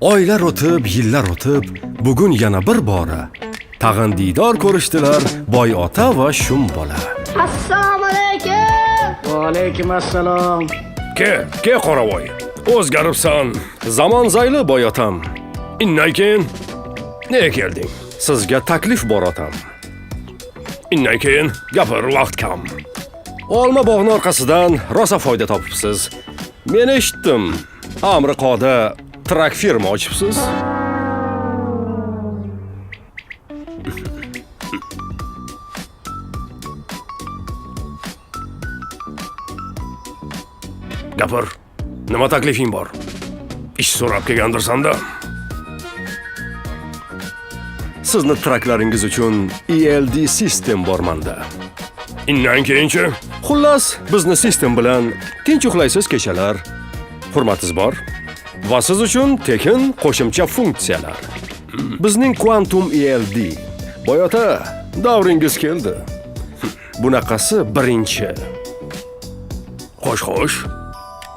Oylar o'tib, yillar o'tib, bugun yana bir bora tag'in diydor ko'rishdilar boy ota va shum bola. Assalomu alaykum. Va alaykum assalom. Ke qoravoy. O'zgaribsan. Zamon zayli boy otam. Innay keyin ne kelding? Sizga taklif bor otam. Innay keyin gapir, vaqt kam. Olma bog'ning orqasidan rosa foyda topibsiz. Men eshitdim, Amerikada trak firma ochibsiz. Gapir, nima taklifing bor? Ish so'rab kelgandirsan-da. Sizni traklaringiz uchun ELD sistem bor menda. Innan keyinchi? Xullas, bizni sistem bilan tinch uxlaysiz kechalar. Hurmatingiz bor va siz uchun tekin qo'shimcha funksiyalar. Bizning Quantum ELD. Boyota, davringiz keldi. Bunaqasi birinchi. Xo'sh.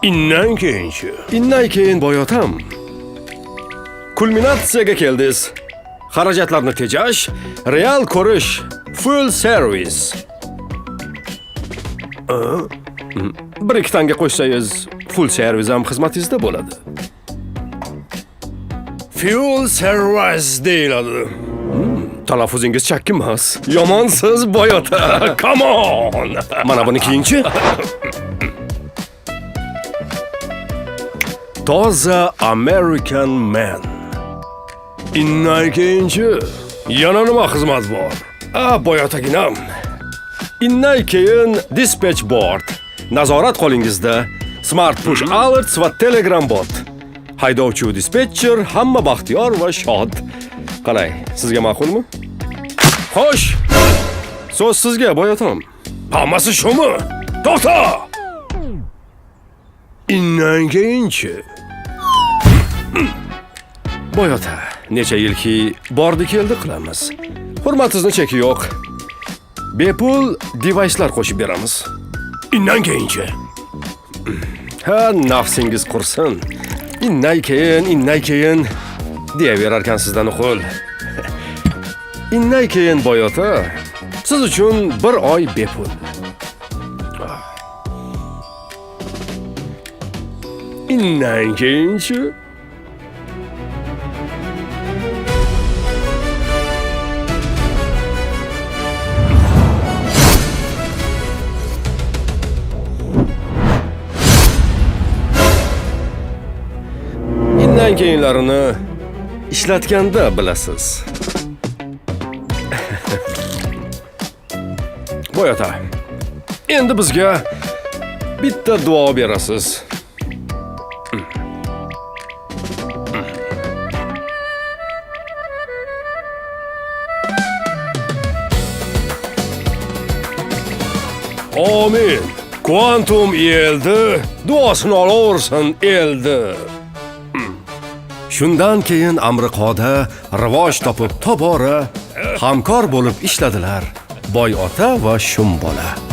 Innan keyinchi? Innan keyin boyotam. Kulminatsiyaga keldingiz. Xarajatlarni tejash, real ko'rish, full service. Bir ikki tanga qo'shsangiz, full service ham xizmatingizda bo'ladi. Full service deyiladi. Talaffuzingiz chakki emas. Yomonsiz boyota. Come on. Mana buni keyinchi? Toza American man. Innay keyinchi? Yana nima xizmat bor? Boyotaginam. Innay keyin dispatch board. Nazorat qolingizda Smart Push Alerts va Telegram bot. Haydovchi dispetcher hamma baxtiyor va shod. Qalay, sizga ma'qulmi? Xo'sh. So'z sizga boyotam. Hammasi shumi? To'xta! Innan keyinchi? Boyota, necha yilki bordi keldi qilamiz. Hurmatingizni cheki yo'q. Bepul device'lar qo'shib beramiz. Innan keyinchi? Ha, nafsingiz qursin. Innay keyin deyaverar sizdan o'qil. Innay keyin boyota, siz uchun bir oy bepul. Innan keyinchi? Innan keyinlarini ishlatganda bilasiz. Boyota, endi bizga bitta duo berasiz. Amin. Quantum eldi, duosini olaversin eldi. Shundan keyin Amerikada rivoj topib tobora hamkor bo'lib ishladilar boy ota va shum bola.